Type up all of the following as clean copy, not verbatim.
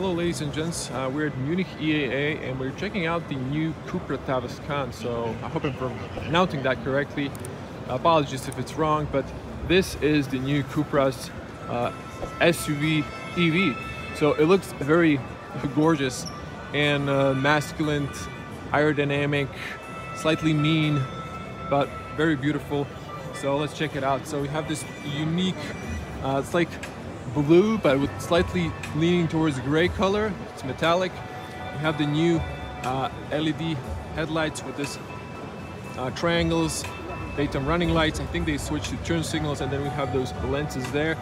Hello ladies and gents, we're at Munich IAA and we're checking out the new Cupra Tavascan, so I hope I'm pronouncing that correctly. Apologies if it's wrong, but this is the new Cupra's SUV EV. So it looks very gorgeous and masculine, aerodynamic, slightly mean, but very beautiful. So let's check it out. So we have this unique, it's like blue but with slightly leaning towards gray color. It's metallic. We have the new LED headlights with this triangles, daytime running lights. I think they switched to turn signals, and then we have those lenses there.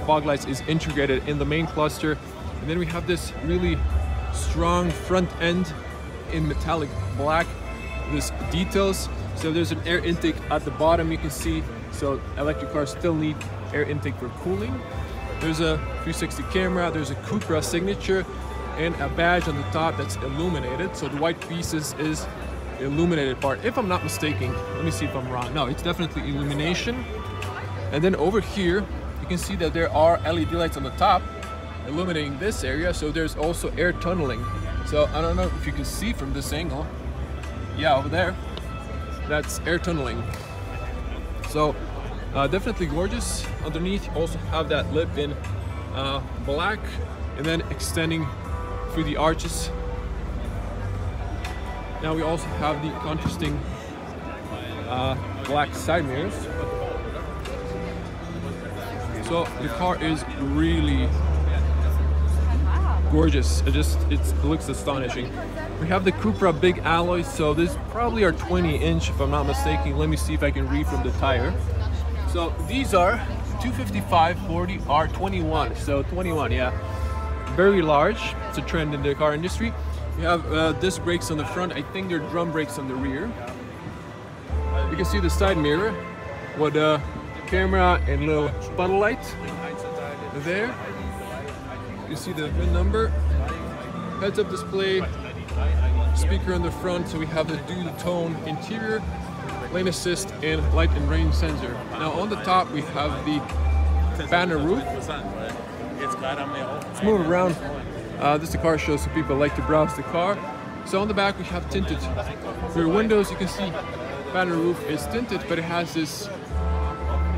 Fog lights is integrated in the main cluster, and then we have this really strong front end in metallic black. This details. So there's an air intake at the bottom, you can see. So electric cars still need air intake for cooling. There's a 360 camera, there's a Cupra signature, and a badge on the top that's illuminated. So the white pieces is the illuminated part, if I'm not mistaken. Let me see if I'm wrong. No, it's definitely illumination. And then over here, you can see that there are LED lights on the top illuminating this area. So there's also air tunneling. So I don't know if you can see from this angle. Yeah, over there, that's air tunneling. So definitely gorgeous. Underneath, you also have that lip in black, and then extending through the arches. Now we also have the contrasting black side mirrors. So the car is really gorgeous. It looks astonishing. We have the Cupra big alloys, so this probably are 20-inch if I'm not mistaken. Let me see if I can read from the tire. So these are 255/40 R21, so 21, yeah, very large. It's a trend in the car industry. We have disc brakes on the front. I think they're drum brakes on the rear. You can see the side mirror with a camera and little spotlight light there. You see the VIN number, heads-up display, speaker on the front. So we have the dual-tone interior, lane assist, and light and rain sensor. Now on the top we have the banner roof. Let's move around. This is the car show, so people like to browse the car. So on the back we have tinted rear windows. You can see banner roof is tinted, but it has this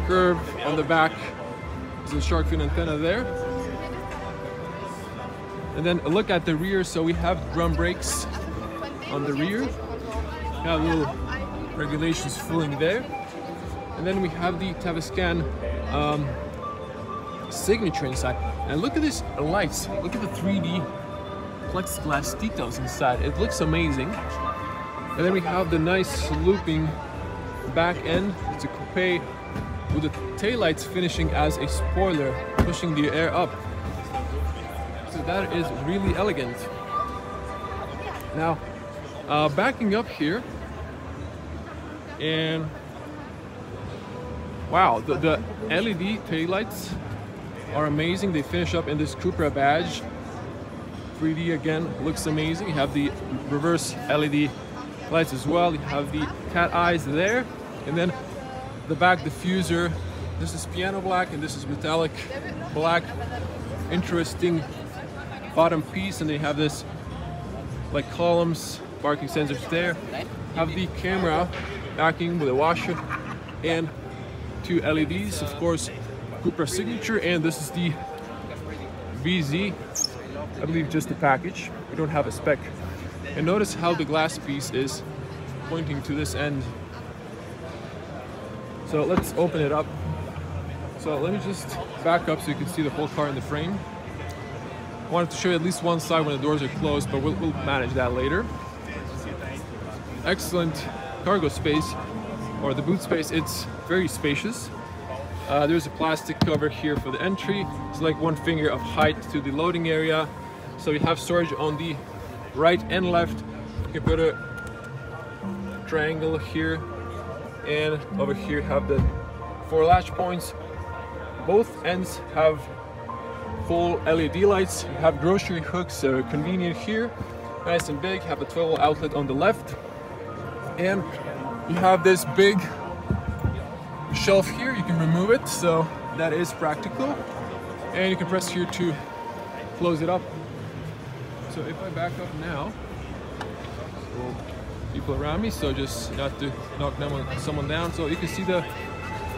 curve on the back. There's a shark fin antenna there. And then a look at the rear. So we have drum brakes on the rear. We have little regulations fooling there. And then we have the Tavascan signature inside. And look at these lights. Look at the 3D plexiglass details inside. It looks amazing. And then we have the nice looping back end. It's a coupe with the taillights finishing as a spoiler, pushing the air up. So that is really elegant. Now, backing up here, and wow, the LED taillights are amazing. They finish up in this Cupra badge. 3D again, looks amazing. You have the reverse LED lights as well. You have the cat eyes there, and then the back diffuser. This is piano black and this is metallic black. Interesting bottom piece, and they have this like columns, parking sensors there. Have the camera backing with a washer and two LEDs, of course, Cupra signature, and this is the VZ, I believe just the package. We don't have a spec. And notice how the glass piece is pointing to this end. So let's open it up. So let me just back up so you can see the whole car in the frame. I wanted to show you at least one side when the doors are closed, but we'll manage that later. Excellent cargo space, or the boot space. It's very spacious. There's a plastic cover here for the entry. It's like 1 finger of height to the loading area. So you have storage on the right and left. You can put a triangle here, and over here have the 4 latch points. Both ends have full LED lights. You have grocery hooks, so convenient here, nice and big. You have a 12-volt outlet on the left, and you have this big shelf here. You can remove it, so that is practical. And you can press here to close it up. So if I back up now, well, people around me, so just not to knock someone down. So you can see the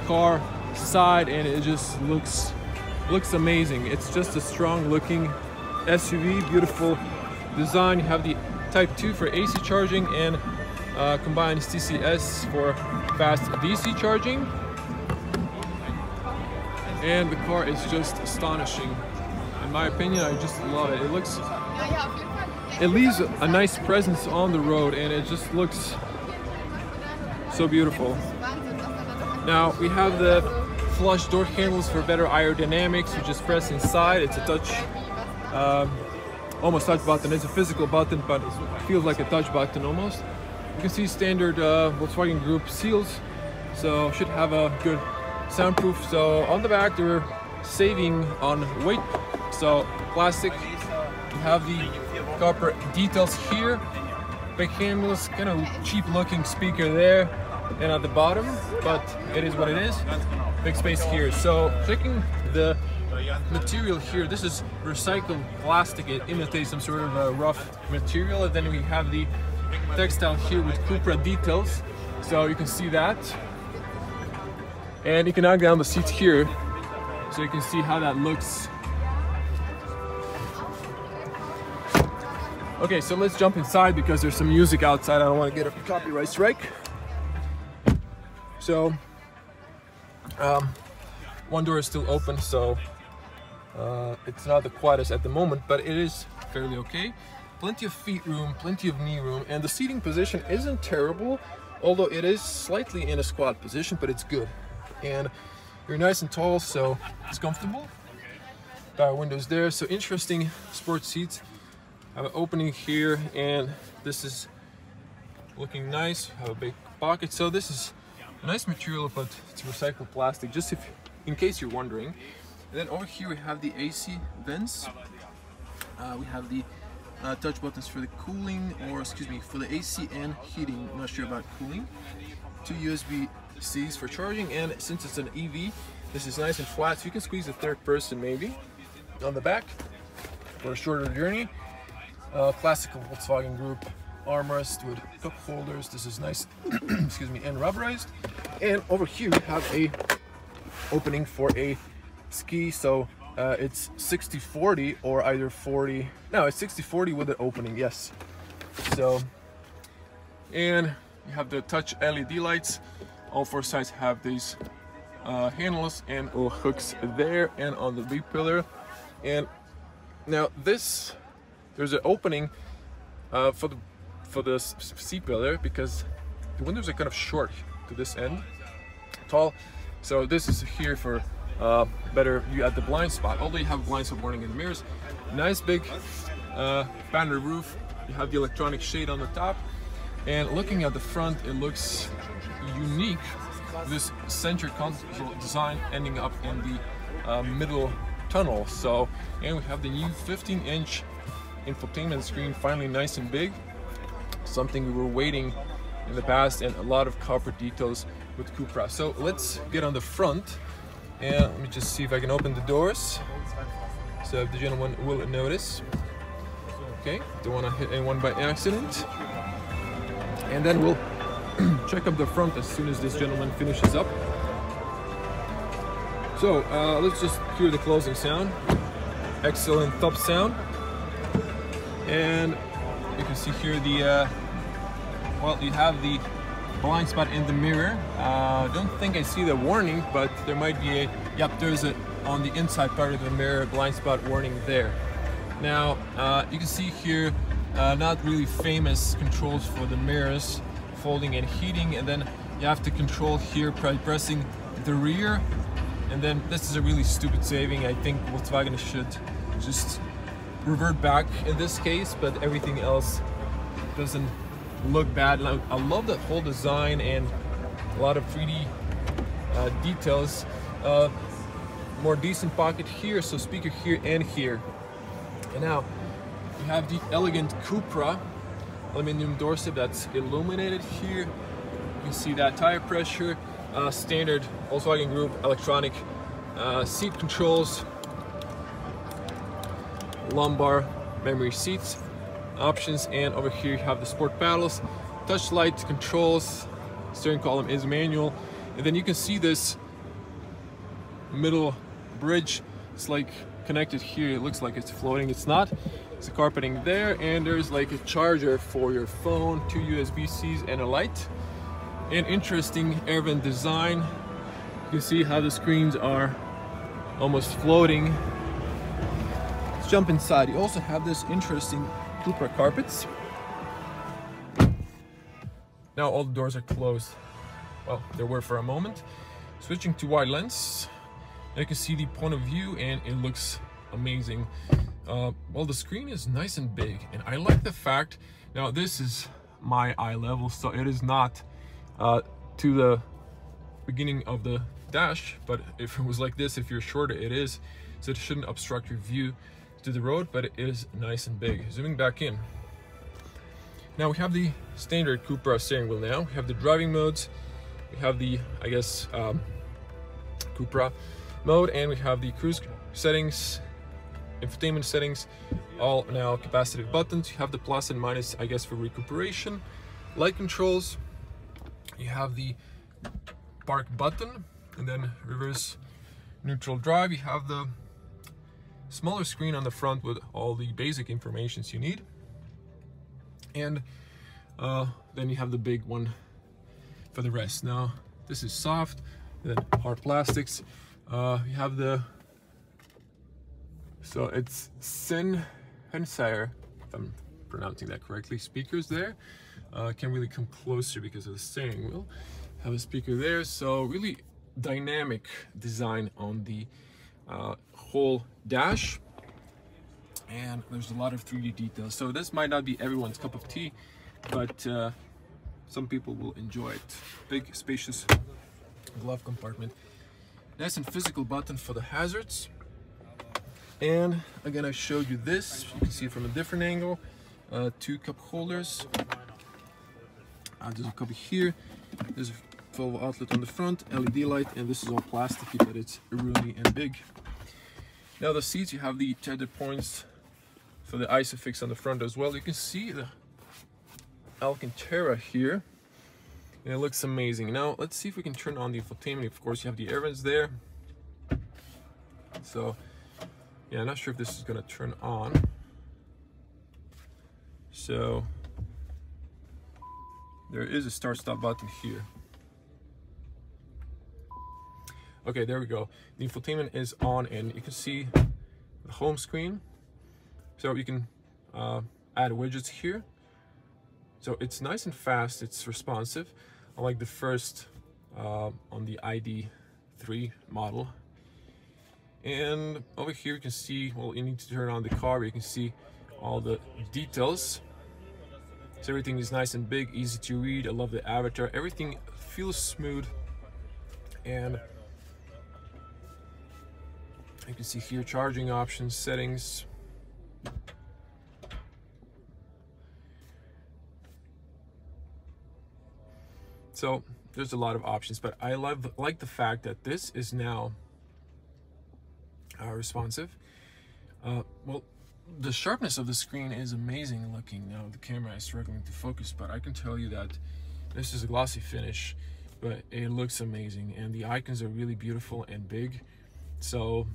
car side, and it just looks amazing. It's just a strong looking SUV, beautiful design. You have the Type 2 for AC charging and combined CCS for fast DC charging. And the car is just astonishing. In my opinion, I just love it. It leaves a nice presence on the road, and it just looks so beautiful. Now we have the flush door handles for better aerodynamics. You just press inside. It's a touch, almost touch button. It's a physical button, but it feels like a touch button almost. You can see standard Volkswagen Group seals, so should have a good soundproof. So on the back, they're saving on weight. So plastic. You have the copper details here. Big handles, kind of cheap looking speaker there, and at the bottom, but it is what it is. Big space here. So checking the material here, this is recycled plastic. It imitates some sort of a rough material. And then we have the textile here with Cupra details, so you can see that. And you can knock down the seats here, so you can see how that looks. Okay, so let's jump inside because there's some music outside. I don't want to get a copyright strike. So one door is still open, so it's not the quietest at the moment, but it is fairly okay. Plenty of feet room, plenty of knee room, and the seating position isn't terrible, although it is slightly in a squat position, but it's good. And you're nice and tall, so it's comfortable. Power windows there, so interesting sports seats. I have an opening here, and this is looking nice. Have a big pocket, so this is a nice material, but it's recycled plastic, just in case you're wondering. And then over here we have the AC vents. We have the touch buttons for the cooling, or excuse me, for the AC and heating. I'm not sure about cooling. 2 USB-Cs for charging, and since it's an EV, this is nice and flat, so you can squeeze a third person maybe on the back for a shorter journey. Classical Volkswagen Group armrest with cup holders. This is nice, excuse me, and rubberized. And over here we have a opening for a ski, so it's 60/40 or either 40. No, it's 60/40 with the opening. Yes. So, and you have the touch LED lights. All four sides have these handles and little hooks there and on the B-pillar. And now this, there's an opening for the C-pillar because the windows are kind of short to this end, tall. So this is here for better view at the blind spot. Although you have blind spot warning in the mirrors. Nice big panoramic roof. You have the electronic shade on the top. And looking at the front, it looks unique. This center console design ending up in the middle tunnel. So, and we have the new 15-inch infotainment screen, finally nice and big. Something we were waiting in the past, and a lot of copper details with Cupra. So let's get on the front, and let me just see if I can open the doors, so if the gentleman will notice. Okay, don't want to hit anyone by accident. And then we'll check up the front as soon as this gentleman finishes up. So let's just hear the closing sound. Excellent top sound. And you can see here the well, you have the blind spot in the mirror. Don't think I see the warning, but there might be a, yep, there's a, on the inside part of the mirror, blind spot warning there. Now you can see here not really famous controls for the mirrors, folding and heating, and then you have to control here by pressing the rear. And then this is a really stupid saving. I think Volkswagen should just revert back in this case, but everything else doesn't look bad. I love that whole design and a lot of 3D details. More decent pocket here, so speaker here and here. And now you have the elegant Cupra aluminum doorstep that's illuminated here. You can see that tire pressure, standard Volkswagen Group electronic seat controls, lumbar memory seats, options, and over here you have the sport paddles, touch light controls, steering column is manual, and then you can see this middle bridge. It's like connected here. It looks like it's floating. It's not. It's a carpeting there, and there's like a charger for your phone, 2 USB-Cs and a light. An interesting air vent design. You can see how the screens are almost floating. Let's jump inside. You also have this interesting Cupra carpets. Now all the doors are closed. Well, they were for a moment. Switching to wide lens, you can see the point of view, and it looks amazing. Well, the screen is nice and big, and I like the fact, now this is my eye level, so it is not to the beginning of the dash, but if it was like this, if you're shorter, it is, so it shouldn't obstruct your view to the road, but it is nice and big. Zooming back in, now we have the standard Cupra steering wheel. Now we have the driving modes, we have the, I guess, Cupra mode, and we have the cruise settings, infotainment settings, all now capacitive buttons. You have the plus and minus, I guess, for recuperation, light controls. You have the park button, and then reverse neutral drive. You have the smaller screen on the front with all the basic informations you need, and then you have the big one for the rest. Now this is soft, then hard plastics. You have the, so it's Sennheiser, if I'm pronouncing that correctly, speakers there. Can't really come closer because of the steering wheel. Have a speaker there, so really dynamic design on the whole dash, and there's a lot of 3D details. So this might not be everyone's cup of tea, but some people will enjoy it. Big, spacious glove compartment. Nice and physical button for the hazards. And again, I showed you this. You can see it from a different angle. 2 cup holders. There's a couple here. There's a 12 outlet on the front, LED light, and this is all plasticky, but it's roomy and big. Now the seats, you have the tether points for the ISOFIX on the front as well. You can see the Alcantara here, and it looks amazing. Now let's see if we can turn on the infotainment. Of course, you have the air vents there. So yeah, I'm not sure if this is gonna turn on. So there is a start-stop button here. Okay, there we go. The infotainment is on, and you can see the home screen. So you can add widgets here. So it's nice and fast, it's responsive. Unlike the first on the ID.3 model. And over here you can see, well, you need to turn on the car, but you can see all the details. So everything is nice and big, easy to read. I love the avatar. Everything feels smooth, and you can see here charging options, settings. So there's a lot of options, but I like the fact that this is now responsive. Well, the sharpness of the screen is amazing looking. Now the camera is struggling to focus, but I can tell you that this is a glossy finish, but it looks amazing, and the icons are really beautiful and big. So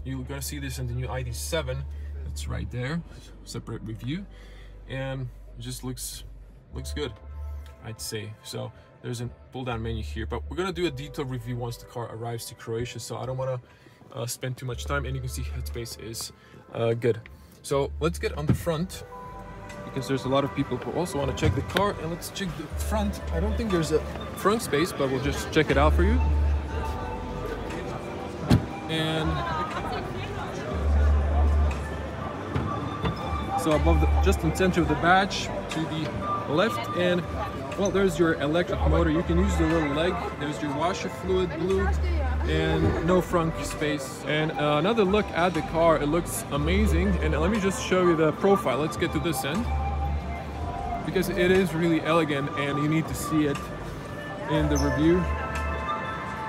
you're gonna see this in the new ID.7. It's right there, separate review, and it just looks good, I'd say. So there's a pull down menu here, but we're gonna do a detailed review once the car arrives to Croatia, so I don't want to spend too much time. And you can see headspace is good. So let's get on the front, because there's a lot of people who also want to check the car. And let's check the front. I don't think there's a front space, but we'll just check it out for you. And so above just in center of the badge to the left, and well, there's your electric motor. You can use the little leg. There's your washer fluid, blue, and no front space. And another look at the car, it looks amazing. And let me just show you the profile. Let's get to this end, because it is really elegant, and you need to see it in the review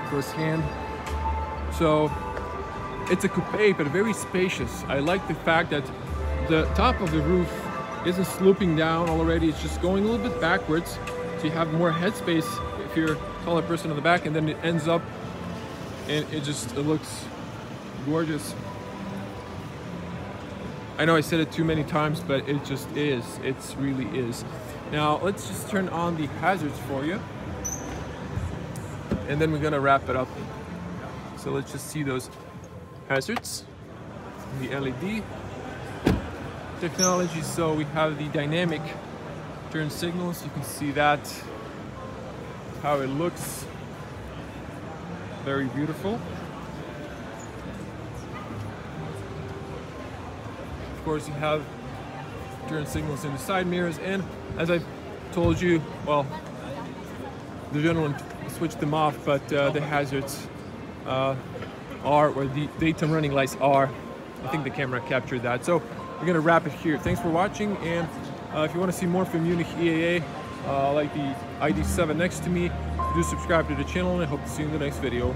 firsthand. So it's a coupe, but very spacious. I like the fact that the top of the roof isn't sloping down already, it's just going a little bit backwards, so you have more headspace if you're a taller person in the back, and then it ends up and it looks gorgeous. I know I said it too many times, but it just is. It really is. Now let's just turn on the hazards for you, and then we're gonna wrap it up. So let's just see those hazards, the LED technology. So we have the dynamic turn signals. You can see that, how it looks. Very beautiful. Of course, you have turn signals in the side mirrors, and as I've told you, well, the gentleman switched them off, but the hazards are, or the daytime running lights are. I think the camera captured that. So we're gonna wrap it here. Thanks for watching, and if you want to see more from Munich IAA, like the ID.7 next to me, do subscribe to the channel, and I hope to see you in the next video.